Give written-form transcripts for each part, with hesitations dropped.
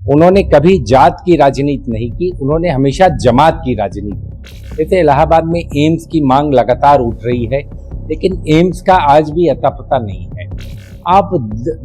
उन्होंने कभी जात की राजनीति नहीं की, उन्होंने हमेशा जमात की राजनीति की। जैसे इलाहाबाद में एम्स की मांग लगातार उठ रही है, लेकिन एम्स का आज भी अता पता नहीं है। आप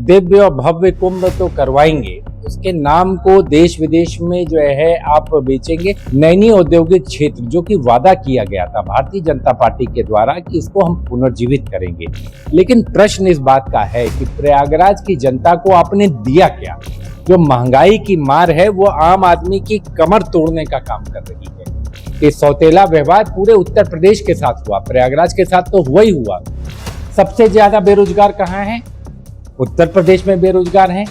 दिव्य और भव्य कुंभ तो करवाएंगे, उसके नाम को देश विदेश में जो है आप बेचेंगे। नैनी औद्योगिक क्षेत्र जो कि वादा किया गया था भारतीय जनता पार्टी के द्वारा कि इसको हम पुनर्जीवित करेंगे, लेकिन प्रश्न इस बात का है कि प्रयागराज की जनता को आपने दिया क्या? जो महंगाई की मार है वो आम आदमी की कमर तोड़ने का काम कर रही है। ये सौतेला व्यवहार पूरे उत्तर प्रदेश के साथ हुआ, प्रयागराज के साथ तो हुआ ही हुआ। सबसे ज्यादा बेरोजगार कहाँ हैं? उत्तर प्रदेश में बेरोजगार हैं,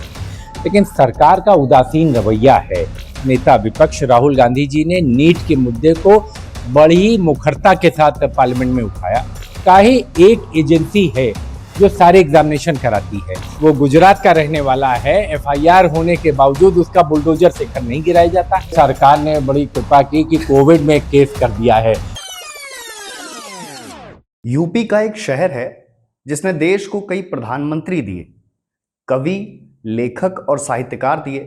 लेकिन सरकार का उदासीन रवैया है। नेता विपक्ष राहुल गांधी जी ने नीट के मुद्दे को बड़ी मुखरता के साथ पार्लियामेंट में उठाया। काहे एक एजेंसी है जो सारे एग्जामिनेशन कराती है, वो गुजरात का रहने वाला है, एफआईआर होने के बावजूद उसका बुलडोजर से घर नहीं गिराया जाता। सरकार ने बड़ी कृपा की कि कोविड में केस कर दिया है। यूपी का एक शहर है जिसने देश को कई प्रधानमंत्री दिए, कवि, लेखक और साहित्यकार दिए।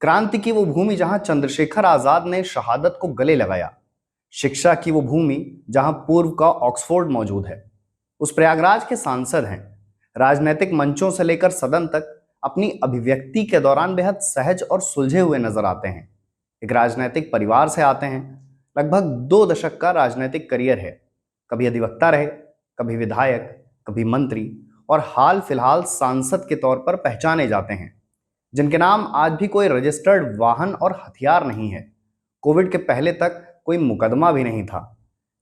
क्रांति की वो भूमि जहां चंद्रशेखर आजाद ने शहादत को गले लगाया, शिक्षा की वो भूमि जहां पूर्व का ऑक्सफोर्ड मौजूद है। उस प्रयागराज के सांसद हैं, राजनीतिक मंचों से लेकर सदन तक अपनी अभिव्यक्ति के दौरान बेहद सहज और सुलझे हुए नजर आते हैं। एक राजनीतिक परिवार से आते हैं, लगभग 2 दशक का राजनीतिक करियर है। कभी अधिवक्ता रहे, कभी विधायक, कभी मंत्री और हाल फिलहाल सांसद के तौर पर पहचाने जाते हैं, जिनके नाम आज भी कोई रजिस्टर्ड वाहन और हथियार नहीं है। कोविड के पहले तक कोई मुकदमा भी नहीं था,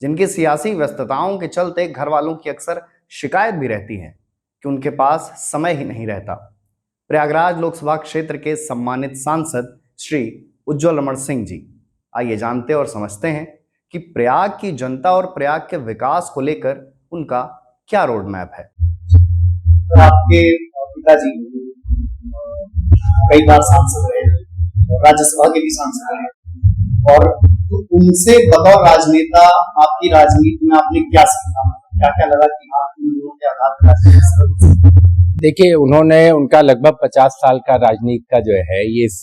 जिनकी सियासी व्यस्तताओं के चलते घर वालों की अक्सर शिकायत भी रहती है कि उनके पास समय ही नहीं रहता। प्रयागराज लोकसभा क्षेत्र के सम्मानित सांसद श्री उज्ज्वल अमर सिंह जी, आइए जानते और समझते हैं कि प्रयाग की जनता और प्रयाग के विकास को लेकर उनका क्या रोड मैप है। तो आपके पिताजी कई बार सांसद रहे, राज्यसभा के भी सांसद रहे, और तो उनसे बतौर राजनेता आपकी राजनीति में आपने क्या सीखा, क्या क्या लगा कि हाँ इन लोगों के आधार पर? देखिए, उनका लगभग 50 साल का राजनीति का जो है ये इस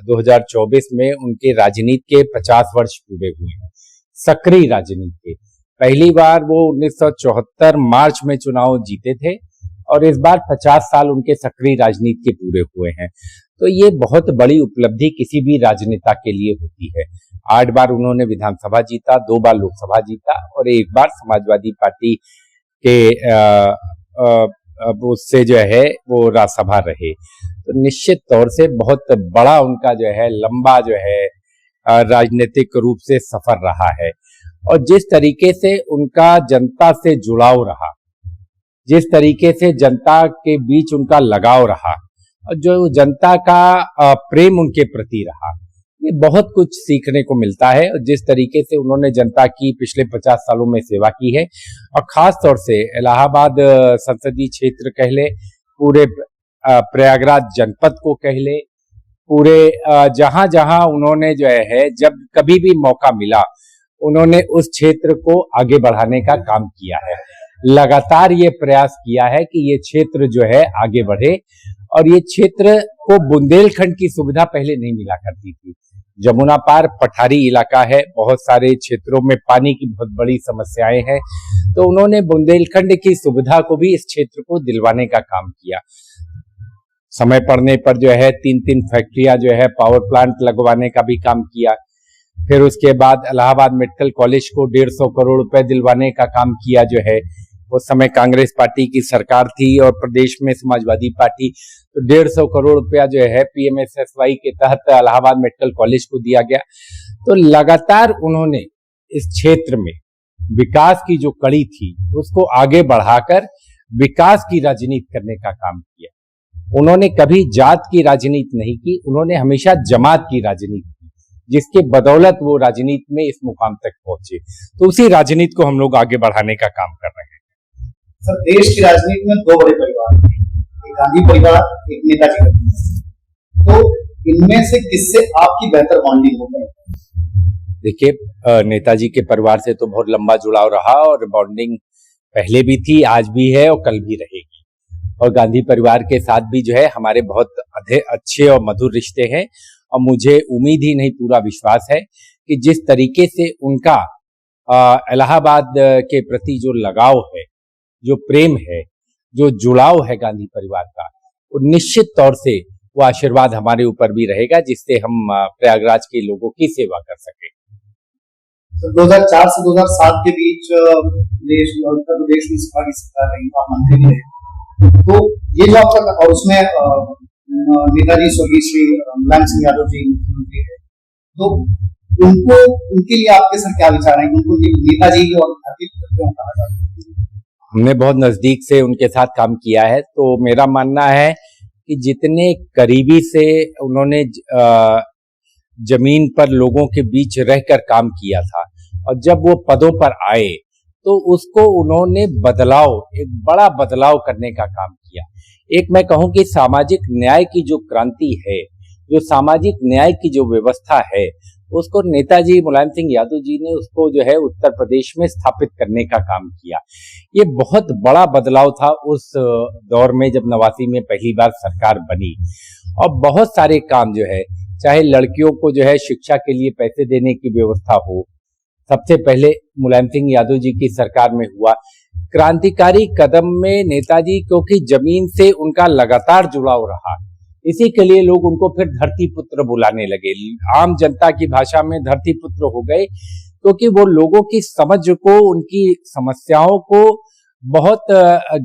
2024 में उनके राजनीति के 50 वर्ष पूरे हुए हैं, सक्रिय राजनीति के। पहली बार वो 1974 मार्च में चुनाव जीते थे और इस बार 50 साल उनके सक्रिय राजनीति के पूरे हुए हैं। तो ये बहुत बड़ी उपलब्धि किसी भी राजनेता के लिए होती है। 8 बार उन्होंने विधानसभा जीता, 2 बार लोकसभा जीता और 1 बार समाजवादी पार्टी के उससे जो है वो राज्यसभा रहे। तो निश्चित तौर से बहुत बड़ा उनका जो है लंबा जो है राजनीतिक रूप से सफर रहा है। और जिस तरीके से उनका जनता से जुड़ाव रहा, जिस तरीके से जनता के बीच उनका लगाव रहा और जो जनता का प्रेम उनके प्रति रहा, ये बहुत कुछ सीखने को मिलता है। और जिस तरीके से उन्होंने जनता की पिछले 50 सालों में सेवा की है, और खास तौर से इलाहाबाद संसदीय क्षेत्र कह ले, पूरे प्रयागराज जनपद को कह ले, पूरे जहां जहां उन्होंने जो है जब कभी भी मौका मिला उन्होंने उस क्षेत्र को आगे बढ़ाने का काम किया है। लगातार ये प्रयास किया है कि ये क्षेत्र जो है आगे बढ़े। और ये क्षेत्र को बुंदेलखंड की सुविधा पहले नहीं मिला करती थी। जमुना पार पठारी इलाका है, बहुत सारे क्षेत्रों में पानी की बहुत बड़ी समस्याएं हैं, तो उन्होंने बुंदेलखंड की सुविधा को भी इस क्षेत्र को दिलवाने का काम किया। समय पड़ने पर जो है 3-3 फैक्ट्रियां जो है पावर प्लांट लगवाने का भी काम किया। फिर उसके बाद इलाहाबाद मेडिकल कॉलेज को 150 करोड़ रुपए दिलवाने का काम किया जो है। उस समय कांग्रेस पार्टी की सरकार थी और प्रदेश में समाजवादी पार्टी, तो 150 करोड़ रुपया जो है पीएमएसएसवाई के तहत इलाहाबाद मेडिकल कॉलेज को दिया गया। तो लगातार उन्होंने इस क्षेत्र में विकास की जो कड़ी थी उसको आगे बढ़ाकर विकास की राजनीति करने का काम किया। उन्होंने कभी जात की राजनीति नहीं की, उन्होंने हमेशा जमात की राजनीति की, जिसके बदौलत वो राजनीति में इस मुकाम तक पहुंचे। तो उसी राजनीति को हम लोग आगे बढ़ाने का काम कर रहे हैं। सर, देश की राजनीति में 2 बड़े परिवार हैं, एक गांधी परिवार, एक नेताजी परिवार। तो इनमें से किससे आपकी बेहतर बॉन्डिंग हो गई? देखिए, नेताजी के परिवार से तो बहुत लंबा जुड़ाव रहा और बॉन्डिंग पहले भी थी, आज भी है और कल भी रहेगी। और गांधी परिवार के साथ भी जो है हमारे बहुत अच्छे और मधुर रिश्ते हैं। और मुझे उम्मीद ही नहीं, पूरा विश्वास है कि जिस तरीके से उनका इलाहाबाद के प्रति जो लगाव है, जो प्रेम है, जो जुड़ाव है गांधी परिवार का, वो निश्चित तौर से वो आशीर्वाद हमारे ऊपर भी रहेगा, जिससे हम प्रयागराज के लोगों की सेवा कर सके। तो 2004 से 2007 के बीच उत्तर प्रदेश में सपा की सरकार रही, आप मंत्री भी रहे। तो ये जो आपका, और उसमें नेताजी स्वर्गीय श्री मुलायम सिंह यादव जी मुख्यमंत्री है, तो उनको, उनके लिए आपके सर क्या विचार है? उनको नेताजी और धरती पुत्र क्यों कहा जाता है? हमने बहुत नजदीक से उनके साथ काम किया है, तो मेरा मानना है कि जितने करीबी से उन्होंने जमीन पर लोगों के बीच रहकर काम किया था, और जब वो पदों पर आए तो उसको उन्होंने बदलाव, एक बड़ा बदलाव करने का काम किया। एक मैं कहूं कि सामाजिक न्याय की जो क्रांति है, जो सामाजिक न्याय की जो व्यवस्था है, उसको नेताजी मुलायम सिंह यादव जी ने उसको जो है उत्तर प्रदेश में स्थापित करने का काम किया। ये बहुत बड़ा बदलाव था उस दौर में जब 89 में पहली बार सरकार बनी। और बहुत सारे काम जो है, चाहे लड़कियों को जो है शिक्षा के लिए पैसे देने की व्यवस्था हो, सबसे पहले मुलायम सिंह यादव जी की सरकार में हुआ। क्रांतिकारी कदम में नेताजी, क्योंकि जमीन से उनका लगातार जुड़ाव रहा, इसी के लिए लोग उनको फिर धरती पुत्र बुलाने लगे। आम जनता की भाषा में धरती पुत्र हो गए, क्योंकि वो लोगों की समझ को, उनकी समस्याओं को बहुत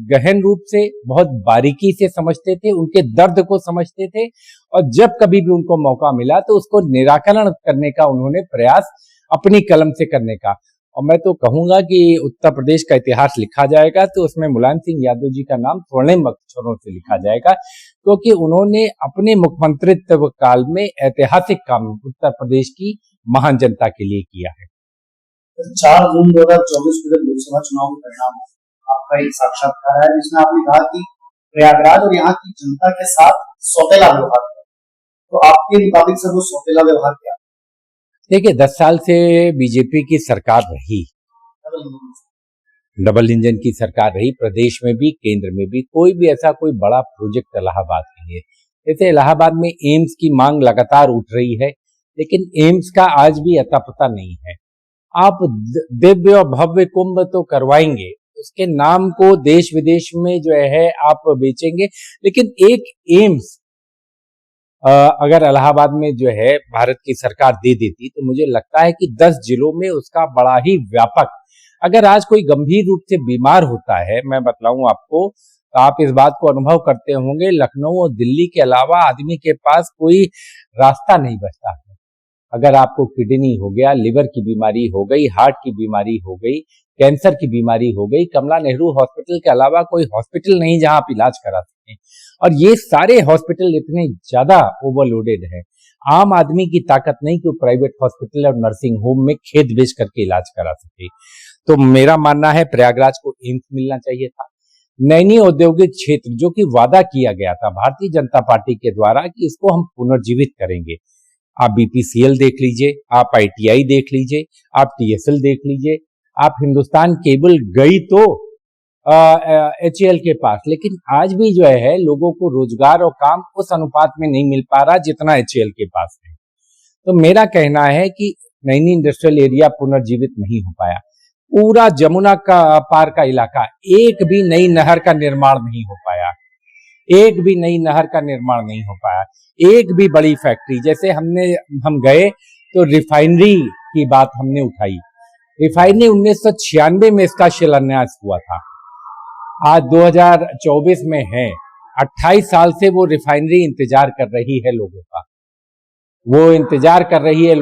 गहन रूप से, बहुत बारीकी से समझते थे, उनके दर्द को समझते थे, और जब कभी भी उनको मौका मिला तो उसको निराकरण करने का उन्होंने प्रयास अपनी कलम से करने का। और मैं तो कहूंगा कि उत्तर प्रदेश का इतिहास लिखा जाएगा तो उसमें मुलायम सिंह यादव जी का नाम स्वर्णिम अक्षरों से लिखा जाएगा, क्योंकि उन्होंने अपने मुख्यमंत्रित्व काल में ऐतिहासिक काम उत्तर प्रदेश की महान जनता के लिए किया है। 4 जून 2024 को जब लोकसभा चुनाव के परिणाम, आपका एक साक्षात्कार है जिसमें आपने कहा कि प्रयागराज और यहाँ की जनता के साथ सौतेला व्यवहार किया। तो आपके मुताबिक सर वो सौतेला व्यवहार क्या? देखिए, 10 साल से बीजेपी की सरकार रही, डबल इंजन की सरकार रही, प्रदेश में भी केंद्र में भी। कोई भी ऐसा कोई बड़ा प्रोजेक्ट इलाहाबाद के लिए, जैसे इलाहाबाद में एम्स की मांग लगातार उठ रही है, लेकिन एम्स का आज भी अता पता नहीं है। आप दिव्य और भव्य कुंभ तो करवाएंगे, उसके नाम को देश विदेश में जो है आप बेचेंगे, लेकिन एक एम्स अगर इलाहाबाद में जो है भारत की सरकार दे देती तो मुझे लगता है कि 10 जिलों में उसका बड़ा ही व्यापक, अगर आज कोई गंभीर रूप से बीमार होता है, मैं बतलाऊं आपको, तो आप इस बात को अनुभव करते होंगे, लखनऊ और दिल्ली के अलावा आदमी के पास कोई रास्ता नहीं बचता है। अगर आपको किडनी हो गया, लिवर की बीमारी हो गई, हार्ट की बीमारी हो गई, कैंसर की बीमारी हो गई, कमला नेहरू हॉस्पिटल के अलावा कोई हॉस्पिटल नहीं जहां आप इलाज करा सकें। और ये सारे हॉस्पिटल इतने ज्यादा ओवरलोडेड है, आम आदमी की ताकत नहीं कि वो प्राइवेट हॉस्पिटल और नर्सिंग होम में खेत बेच करके इलाज करा सके। तो मेरा मानना है प्रयागराज को एम्स मिलना चाहिए था। नैनी औद्योगिक क्षेत्र, जो कि वादा किया गया था भारतीय जनता पार्टी के द्वारा कि इसको हम पुनर्जीवित करेंगे, आप बीपीसीएल देख लीजिए, आप आईटीआई देख लीजिए, आप टीएसएल देख लीजिए, आप हिंदुस्तान केबल गई तो एचएएल के पास, लेकिन आज भी जो है लोगों को रोजगार और काम उस अनुपात में नहीं मिल पा रहा जितना एचएएल के पास है। तो मेरा कहना है कि नैनी इंडस्ट्रियल एरिया पुनर्जीवित नहीं हो पाया। पूरा जमुना का पार का इलाका, एक भी नई नहर का निर्माण नहीं हो पाया, एक भी नई नहर का निर्माण नहीं हो पाया, एक भी बड़ी फैक्ट्री, जैसे हम गए तो रिफाइनरी की बात हमने उठाई। रिफाइनरी 1996 में इसका शिलान्यास हुआ था, आज 2024 में है, 28 साल से वो रिफाइनरी इंतजार कर रही है लोगों का, वो इंतजार कर रही है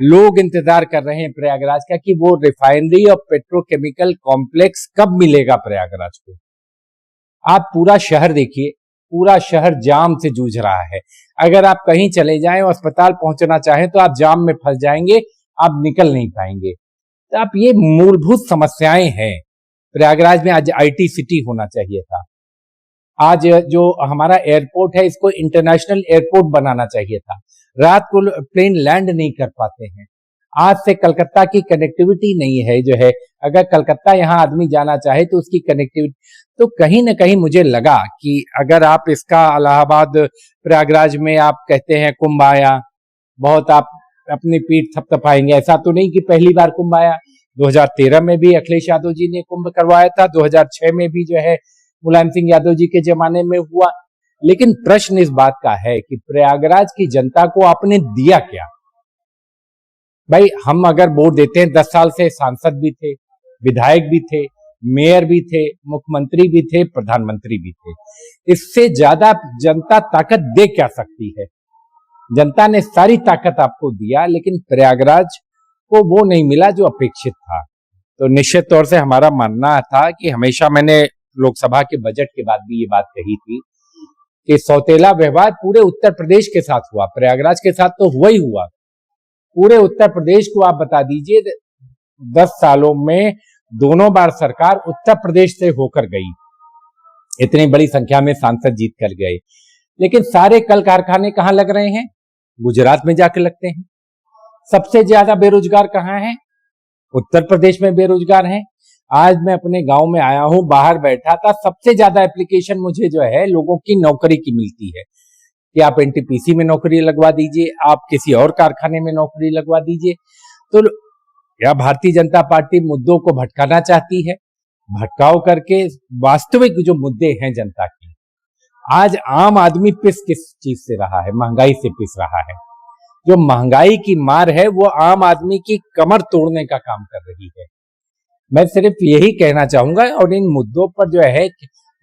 लोग इंतजार कर रहे हैं प्रयागराज का कि वो रिफाइनरी और पेट्रोकेमिकल कॉम्प्लेक्स कब मिलेगा प्रयागराज को। आप पूरा शहर देखिए, पूरा शहर जाम से जूझ रहा है। अगर आप कहीं चले जाएं और अस्पताल पहुंचना चाहें तो आप जाम में फंस जाएंगे, आप निकल नहीं पाएंगे। तो आप, ये मूलभूत समस्याएं हैं। प्रयागराज में आज आईटी सिटी होना चाहिए था। आज जो हमारा एयरपोर्ट है इसको इंटरनेशनल एयरपोर्ट बनाना चाहिए था। रात को प्लेन लैंड नहीं कर पाते हैं। आज से कलकत्ता की कनेक्टिविटी नहीं है जो है, अगर कलकत्ता यहाँ आदमी जाना चाहे तो उसकी कनेक्टिविटी, तो कहीं ना कहीं मुझे लगा कि अगर आप इसका इलाहाबाद प्रयागराज में आप कहते हैं कुंभ आया, बहुत आप अपनी पीठ थपथपाएंगे, ऐसा तो नहीं कि पहली बार कुंभ आया। 2013 में भी अखिलेश यादव जी ने कुंभ करवाया था, 2006 में भी जो है मुलायम सिंह यादव जी के जमाने में हुआ। लेकिन प्रश्न इस बात का है कि प्रयागराज की जनता को आपने दिया क्या? भाई हम अगर वोट देते हैं, 10 साल से सांसद भी थे, विधायक भी थे, मेयर भी थे, मुख्यमंत्री भी थे, प्रधानमंत्री भी थे, इससे ज्यादा जनता ताकत दे क्या सकती है? जनता ने सारी ताकत आपको दिया, लेकिन प्रयागराज को वो नहीं मिला जो अपेक्षित था। तो निश्चित तौर से हमारा मानना था कि हमेशा मैंने लोकसभा के बजट के बाद भी ये बात कही थी कि सौतेला व्यवहार पूरे उत्तर प्रदेश के साथ हुआ, प्रयागराज के साथ तो हुआ ही हुआ। पूरे उत्तर प्रदेश को आप बता दीजिए, 10 सालों में दोनों बार सरकार उत्तर प्रदेश से होकर गई, इतनी बड़ी संख्या में सांसद जीत कर गए। लेकिन सारे कल कारखाने कहां लग रहे हैं? गुजरात में जाकर लगते हैं। सबसे ज्यादा बेरोजगार कहां है? उत्तर प्रदेश में बेरोजगार हैं। आज मैं अपने गांव में आया हूं, बाहर बैठा था, सबसे ज्यादा एप्लीकेशन मुझे जो है लोगों की नौकरी की मिलती है कि आप एनटीपीसी में नौकरी लगवा दीजिए, आप किसी और कारखाने में नौकरी लगवा दीजिए। तो या भारतीय जनता पार्टी मुद्दों को भटकाना चाहती है, भटकाव करके वास्तविक जो मुद्दे हैं जनता के, आज आम आदमी पिस किस चीज से रहा है? महंगाई से पिस रहा है। जो महंगाई की मार है वो आम आदमी की कमर तोड़ने का काम कर रही है। मैं सिर्फ यही कहना चाहूंगा, और इन मुद्दों पर जो है,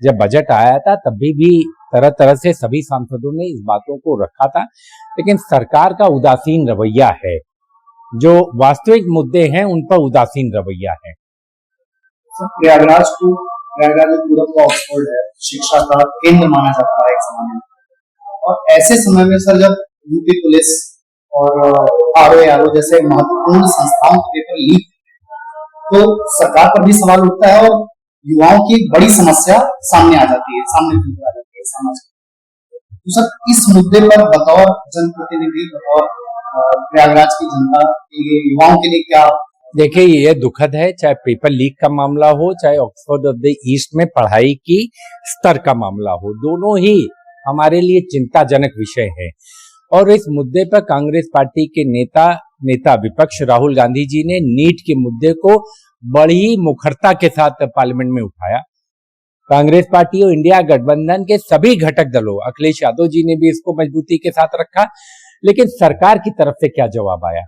जब बजट आया था तभी भी तरह तरह से सभी सांसदों ने इस बातों को रखा था, लेकिन सरकार का उदासीन रवैया है, जो वास्तविक मुद्दे हैं उन पर उदासीन रवैया है। प्रयागराज पूरब का ऑक्सफोर्ड है, शिक्षा का केंद्र माना जाता है एक समय में, और ऐसे समय में सर जब यूपी पुलिस और आरओ जैसे महत्वपूर्ण संस्थाओं के पेपर लीक, तो सरकार पर भी सवाल उठता है और युवाओं की एक बड़ी समस्या सामने आ जाती है, समाज की। तो सर इस मुद्दे पर बतौर जनप्रतिनिधि, बतौर प्रयागराज की जनता, ये युवाओं के लिए क्या? देखिए, ये दुखद है, चाहे पेपर लीक का मामला हो, चाहे ऑक्सफोर्ड ऑफ द ईस्ट में पढ़ाई की स्तर का मामला हो, दोनों ही हमारे लिए चिंताजनक विषय है। और इस मुद्दे पर कांग्रेस पार्टी के नेता विपक्ष राहुल गांधी जी ने नीट के मुद्दे को बड़ी मुखरता के साथ पार्लियामेंट में उठाया। कांग्रेस पार्टी और इंडिया गठबंधन के सभी घटक दलों, अखिलेश यादव जी ने भी इसको मजबूती के साथ रखा। लेकिन सरकार की तरफ से क्या जवाब आया?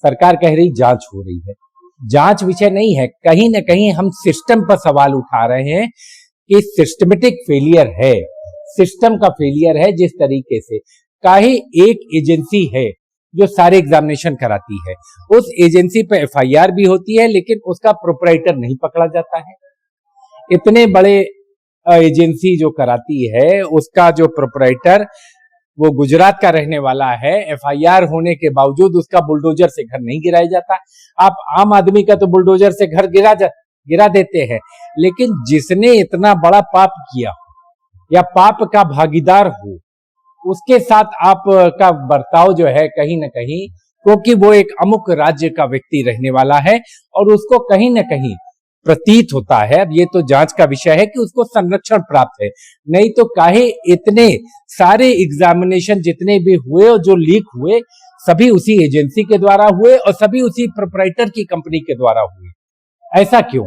सरकार कह रही जांच हो रही है। जांच विषय नहीं है, कहीं ना कहीं हम सिस्टम पर सवाल उठा रहे हैं कि सिस्टमेटिक फेलियर है, सिस्टम का फेलियर है। जिस तरीके से काहे एक एजेंसी है जो सारे एग्जामिनेशन कराती है, उस एजेंसी पर एफआईआर भी होती है, लेकिन उसका प्रोपराइटर नहीं पकड़ा जाता है। इतने बड़े एजेंसी जो कराती है, उसका जो प्रोपराइटर वो गुजरात का रहने वाला है, एफआईआर होने के बावजूद उसका बुलडोजर से घर नहीं गिराया जाता। आप आम आदमी का तो बुलडोजर से घर गिरा देते हैं, लेकिन जिसने इतना बड़ा पाप किया या पाप का भागीदार हो, उसके साथ आपका बर्ताव जो है कहीं ना कहीं, क्योंकि वो एक अमुक राज्य का व्यक्ति रहने वाला है और उसको कहीं ना कहीं प्रतीत होता है, अब ये तो जांच का विषय है कि उसको संरक्षण प्राप्त है। नहीं तो काहे इतने सारे एग्जामिनेशन जितने भी हुए और जो लीक हुए, सभी उसी एजेंसी के द्वारा हुए और सभी उसी प्रोपराइटर की कंपनी के द्वारा हुए। ऐसा क्यों?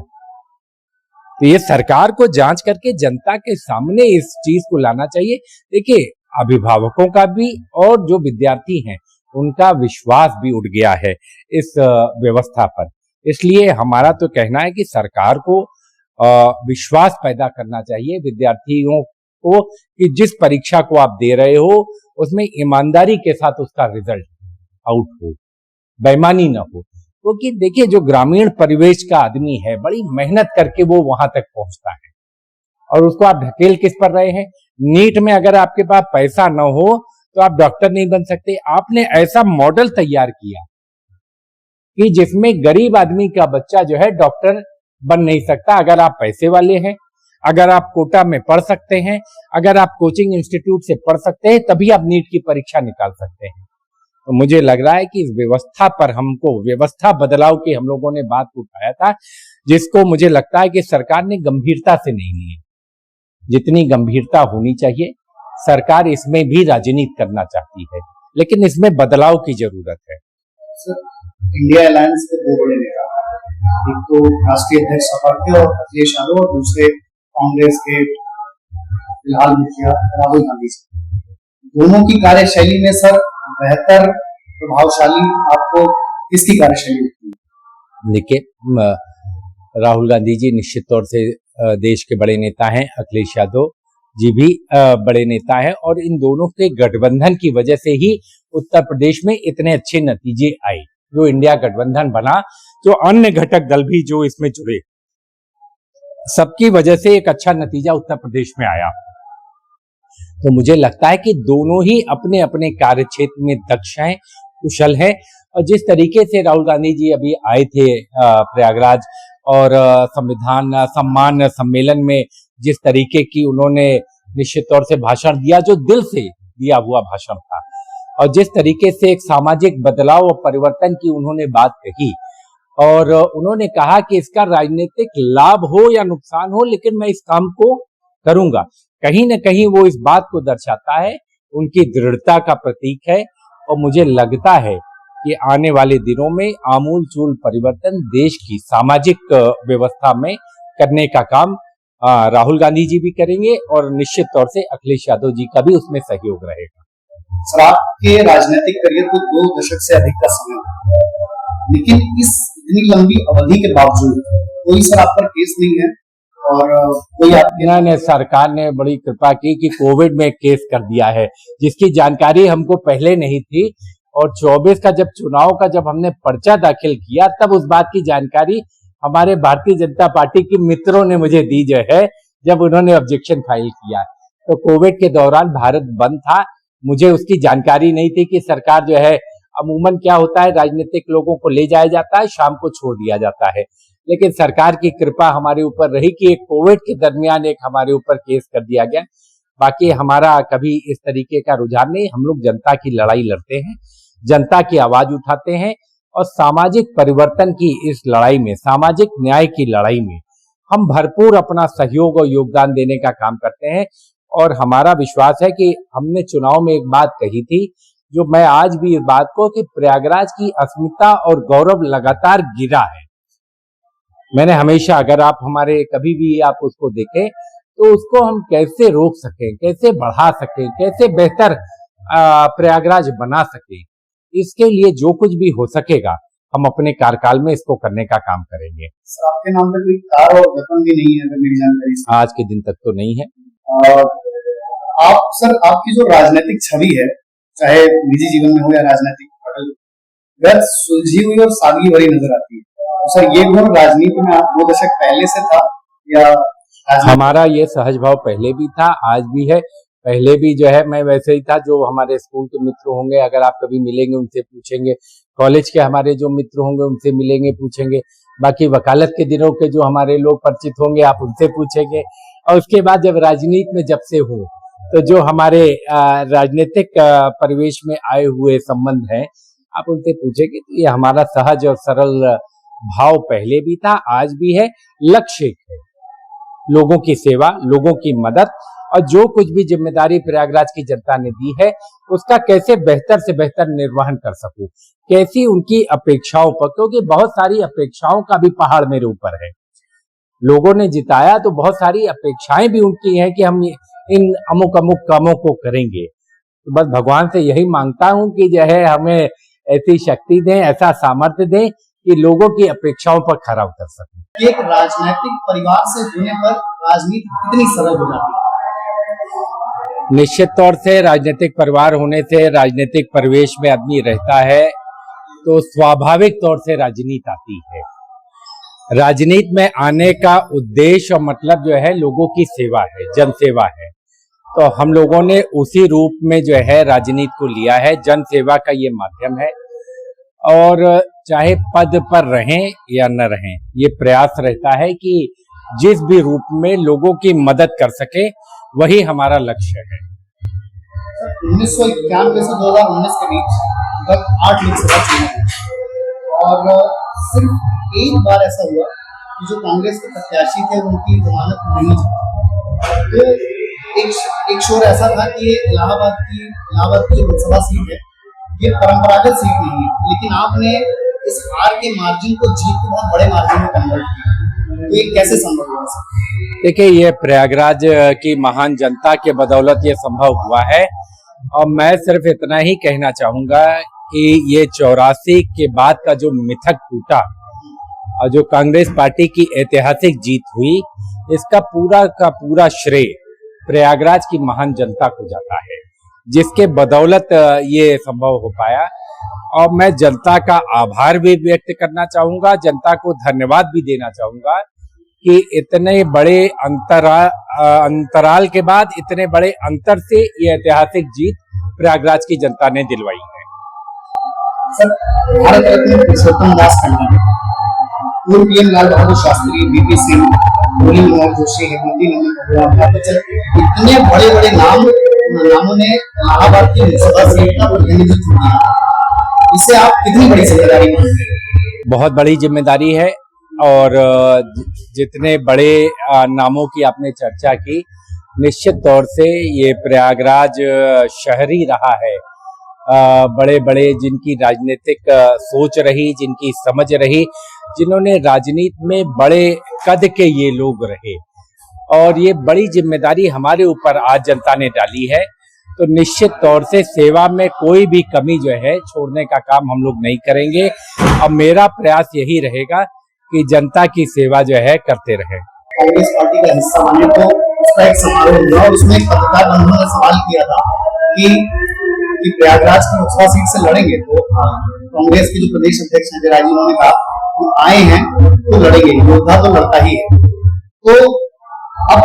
तो ये सरकार को जांच करके जनता के सामने इस चीज को लाना चाहिए। देखिए, अभिभावकों का भी और जो विद्यार्थी हैं उनका विश्वास भी उठ गया है इस व्यवस्था पर। इसलिए हमारा तो कहना है कि सरकार को विश्वास पैदा करना चाहिए विद्यार्थियों को कि जिस परीक्षा को आप दे रहे हो उसमें ईमानदारी के साथ उसका रिजल्ट आउट हो, बेईमानी ना हो। क्योंकि देखिए, जो ग्रामीण परिवेश का आदमी है, बड़ी मेहनत करके वो वहां तक पहुंचता है और उसको आप ढकेल किस पर रहे हैं? नीट में अगर आपके पास पैसा न हो तो आप डॉक्टर नहीं बन सकते। आपने ऐसा मॉडल तैयार किया कि जिसमें गरीब आदमी का बच्चा जो है डॉक्टर बन नहीं सकता। अगर आप पैसे वाले हैं, अगर आप कोटा में पढ़ सकते हैं, अगर आप कोचिंग इंस्टीट्यूट से पढ़ सकते हैं, तभी आप नीट की परीक्षा निकाल सकते हैं। तो मुझे लग रहा है कि इस व्यवस्था पर हमको व्यवस्था बदलाव की हम लोगों ने बात उठाया था, जिसको मुझे लगता है कि सरकार ने गंभीरता से नहीं ली। जितनी गंभीरता होनी चाहिए, सरकार इसमें भी राजनीति करना चाहती है, लेकिन इसमें बदलाव की जरूरत है। इंडिया अलायंस के दो बड़े नेता, एक तो राष्ट्रीय अध्यक्ष सपा के और अखिलेश यादव, और दूसरे कांग्रेस के फिलहाल मुखिया राहुल गांधी जी। दोनों की कार्यशैली में सर बेहतर प्रभावशाली आपको किसकी कार्यशैली लगती है? देखिए, राहुल गांधी जी निश्चित तौर से देश के बड़े नेता हैं, अखिलेश यादव जी भी बड़े नेता हैं, और इन दोनों के गठबंधन की वजह से ही उत्तर प्रदेश में इतने अच्छे नतीजे आए। जो इंडिया गठबंधन बना, जो अन्य घटक दल भी जो इसमें जुड़े, सबकी वजह से एक अच्छा नतीजा उत्तर प्रदेश में आया। तो मुझे लगता है कि दोनों ही अपने अपने कार्य क्षेत्र में दक्ष हैं, कुशल हैं, और जिस तरीके से राहुल गांधी जी अभी आए थे प्रयागराज, और संविधान सम्मान सम्मेलन में जिस तरीके की उन्होंने निश्चित तौर से भाषण दिया, जो दिल से दिया हुआ भाषण था, और जिस तरीके से एक सामाजिक बदलाव और परिवर्तन की उन्होंने बात कही, और उन्होंने कहा कि इसका राजनीतिक लाभ हो या नुकसान हो, लेकिन मैं इस काम को करूंगा। कहीं न कहीं वो इस बात को दर्शाता है, उनकी दृढ़ता का प्रतीक है, और मुझे लगता है कि आने वाले दिनों में आमूल-चूल परिवर्तन देश की सामाजिक व्यवस्था में करने का काम राहुल गांधी जी भी करेंगे, और निश्चित तौर से अखिलेश यादव जी का भी उसमें सहयोग रहेगा। सर, आपके राजनीतिक करियर को 2 दशक से अधिक का समय है, लेकिन इस इतनी लंबी अवधि के बावजूद कोई सर आप पर केस नहीं है, और कोई आपके नहीं, सरकार ने बड़ी कृपा की कि कोविड में केस कर दिया है, जिसकी जानकारी हमको पहले नहीं थी, और 24 का जब चुनाव का जब हमने पर्चा दाखिल किया, तब उस बात की जानकारी हमारे भारतीय जनता पार्टी के मित्रों ने मुझे दी जो है, जब उन्होंने ऑब्जेक्शन फाइल किया। तो कोविड के दौरान भारत बंद था, मुझे उसकी जानकारी नहीं थी कि सरकार जो है, अमूमन क्या होता है, राजनीतिक लोगों को ले जाया जाता है, शाम को छोड़ दिया जाता है, लेकिन सरकार की कृपा हमारे ऊपर रही कि एक कोविड के दरमियान एक हमारे ऊपर केस कर दिया गया। बाकी हमारा कभी इस तरीके का रुझान नहीं, हम लोग जनता की लड़ाई लड़ते हैं, जनता की आवाज उठाते हैं, और सामाजिक परिवर्तन की इस लड़ाई में, सामाजिक न्याय की लड़ाई में हम भरपूर अपना सहयोग और योगदान देने का काम करते हैं। और हमारा विश्वास है कि हमने चुनाव में एक बात कही थी, जो मैं आज भी इस बात को, कि प्रयागराज की अस्मिता और गौरव लगातार गिरा है। मैंने हमेशा, अगर आप हमारे कभी भी आप उसको देखें, तो उसको हम कैसे रोक सकें, कैसे बढ़ा सकें, कैसे बेहतर प्रयागराज बना सकें, इसके लिए जो कुछ भी हो सकेगा हम अपने कार्यकाल में इसको करने का काम करेंगे। सर, आपके नाम पे कोई कार और वेपन भी नहीं है, अगर मेरी जानकारी से? आज के दिन तक तो नहीं है। आप सर, आपकी जो राजनीतिक छवि है, चाहे निजी जीवन में हो या राजनीतिक पटल, वह सुलझी हुई और सादगी भरी नजर आती है। तो सर, ये गुण राजनीति में आप 2 दशक पहले से था, या हमारा ये सहज भाव पहले भी था, आज भी है। पहले भी जो है मैं वैसे ही था, जो हमारे स्कूल के मित्र होंगे, अगर आप कभी मिलेंगे उनसे पूछेंगे, कॉलेज के हमारे जो मित्र होंगे उनसे मिलेंगे, पूछेंगे, बाकी वकालत के दिनों के जो हमारे लोग परिचित होंगे आप उनसे पूछेंगे, और उसके बाद जब राजनीति में जब से हूँ, तो जो हमारे राजनीतिक परिवेश में आए हुए संबंध हैं, आप उनसे पूछेंगे, तो ये हमारा सहज और सरल भाव पहले भी था, आज भी है। लक्ष्य है लोगों की सेवा, लोगों की मदद, और जो कुछ भी जिम्मेदारी प्रयागराज की जनता ने दी है, उसका कैसे बेहतर से बेहतर निर्वहन कर सकूं, कैसी उनकी अपेक्षाओं पर, क्योंकि बहुत सारी अपेक्षाओं का भी पहाड़ मेरे ऊपर है। लोगों ने जिताया तो बहुत सारी अपेक्षाएं भी उनकी हैं कि हम इन अमुक अमुक कामों को करेंगे। तो बस भगवान से यही मांगता हूं कि जो है हमें ऐसी शक्ति दें, ऐसा सामर्थ्य दें कि लोगों की अपेक्षाओं पर खरा उतर सकें। एक राजनीतिक परिवार से होने पर राजनीति कितनी सरल हो जाती है? निश्चित तौर से राजनीतिक परिवार होने से, राजनीतिक परिवेश में आदमी रहता है, तो स्वाभाविक तौर से राजनीति आती है। राजनीति में आने का उद्देश्य और मतलब जो है लोगों की सेवा है, जन सेवा है। तो हम लोगों ने उसी रूप में जो है राजनीति को लिया है, जन सेवा का ये माध्यम है, और चाहे पद पर रहें या न रहें, ये प्रयास रहता है कि जिस भी रूप में लोगों की मदद कर सके, वही हमारा लक्ष्य है। 1991 से 2019 के बीच लगभग 8 लोकसभा चुनाव हैं और सिर्फ एक बार ऐसा हुआ कि जो कांग्रेस के प्रत्याशी थे उनकी जमानत नहीं थी। तो एक शोर ऐसा था कि ये इलाहाबाद की जो लोकसभा सीट है ये परंपरागत सीट नहीं है, लेकिन आपने इस हार के मार्जिन को जीत को बहुत बड़े मार्जिन में कन्वर्ट किया। तो ये कैसे संभव हुआ सर? देखिए, ये प्रयागराज की महान जनता के बदौलत ये संभव हुआ है और मैं सिर्फ इतना ही कहना चाहूंगा कि ये 84 के बाद का जो मिथक टूटा और जो कांग्रेस पार्टी की ऐतिहासिक जीत हुई, इसका पूरा का पूरा श्रेय प्रयागराज की महान जनता को जाता है, जिसके बदौलत ये संभव हो पाया। और मैं जनता का आभार भी व्यक्त करना चाहूंगा, जनता को धन्यवाद भी देना चाहूंगा कि इतने बड़े अंतराल के बाद इतने बड़े अंतर से ये ऐतिहासिक जीत प्रयागराज की जनता ने दिलवाई है। सर, भारत रत्न पुरुषोत्तम दास टंडन, पूर्व पीएम लाल बहादुर शास्त्री, वीपी सिंह, मुरली मनोहर जोशी, हेमंती नंदन, इतने बड़े बड़े नामों ने इलाहाबाद की लोकसभा सीट का प्रतिनिधित्व किया। इसे आप कितनी बड़ी जिम्मेदारी मानते हैं? बहुत बड़ी जिम्मेदारी है और जितने बड़े नामों की आपने चर्चा की, निश्चित तौर से ये प्रयागराज शहर ही रहा है। बड़े बड़े जिनकी राजनीतिक सोच रही, जिनकी समझ रही, जिन्होंने राजनीति में बड़े कद के ये लोग रहे और ये बड़ी जिम्मेदारी हमारे ऊपर आज जनता ने डाली है। तो निश्चित तौर से सेवा में कोई भी कमी जो है छोड़ने का काम हम लोग नहीं करेंगे और मेरा प्रयास यही रहेगा कि जनता की सेवा जो है करते रहे। कांग्रेस पार्टी का हिस्सा बने तो उसका एक समारोह हुआ और उसमें पत्रकार बंधुओं ने सवाल किया था कि प्रयागराज की लोकसभा सीट से लड़ेंगे। तो कांग्रेस के जो प्रदेश अध्यक्ष हैं जयराज जी, उन्होंने कहा कि आए हैं तो लड़ेंगे, योद्धा तो लड़ता ही है। तो अब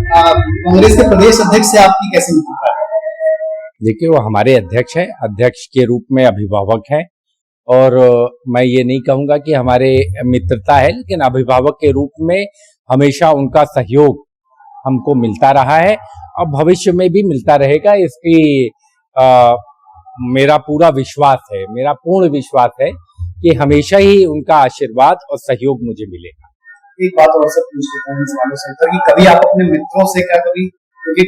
कांग्रेस के प्रदेश अध्यक्ष से आपकी कैसी मित्रता है? देखिए, वो हमारे अध्यक्ष हैं, अध्यक्ष के रूप में अभिभावक हैं और मैं ये नहीं कहूंगा कि हमारे मित्रता है, लेकिन अभिभावक के रूप में हमेशा उनका सहयोग हमको मिलता रहा है और भविष्य में भी मिलता रहेगा। इसकी मेरा पूरा विश्वास है, मेरा पूर्ण विश्वास है कि हमेशा ही उनका आशीर्वाद और सहयोग मुझे मिलेगा। एक बात और सब पूछ लेता हूँ इस वालों से, कि कभी आप अपने मित्रों से क्या कभी, क्योंकि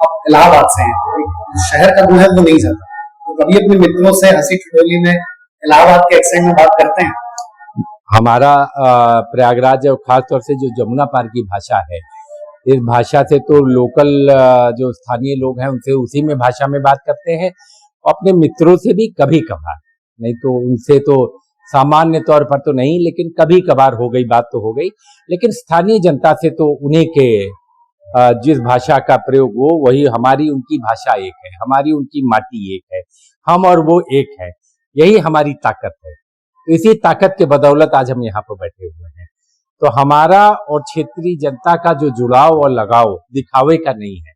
आप इलाहाबाद से हैं, तो शहर का गुण है वो नहीं जाता, तो कभी अपने मित्रों से हंसी ठिठोली में इलाहाबाद के एक्सेंट में बात करते हैं? हमारा प्रयागराज और खासतौर से जो जमुना पार की भाषा है, इस भाषा से तो लोकल जो स्थानीय लोग हैं उनसे उसी में भाषा में बात करते हैं। अपने मित्रों से भी कभी कभार, नहीं तो उनसे तो सामान्य तौर पर तो नहीं, लेकिन कभी कभार हो गई बात तो हो गई। लेकिन स्थानीय जनता से तो उन्हीं के जिस भाषा का प्रयोग हो वही, हमारी उनकी भाषा एक है, हमारी उनकी माटी एक है, हम और वो एक है, यही हमारी ताकत है। तो इसी ताकत के बदौलत आज हम यहाँ पर बैठे हुए हैं। तो हमारा और क्षेत्रीय जनता का जो जुड़ाव और लगाव दिखावे का नहीं है,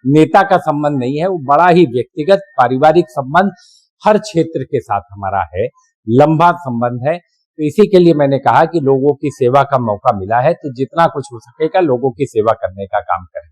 नेता का संबंध नहीं है, वो बड़ा ही व्यक्तिगत पारिवारिक संबंध हर क्षेत्र के साथ हमारा है, लंबा संबंध है। तो इसी के लिए मैंने कहा कि लोगों की सेवा का मौका मिला है तो जितना कुछ हो सकेगा लोगों की सेवा करने का काम करें।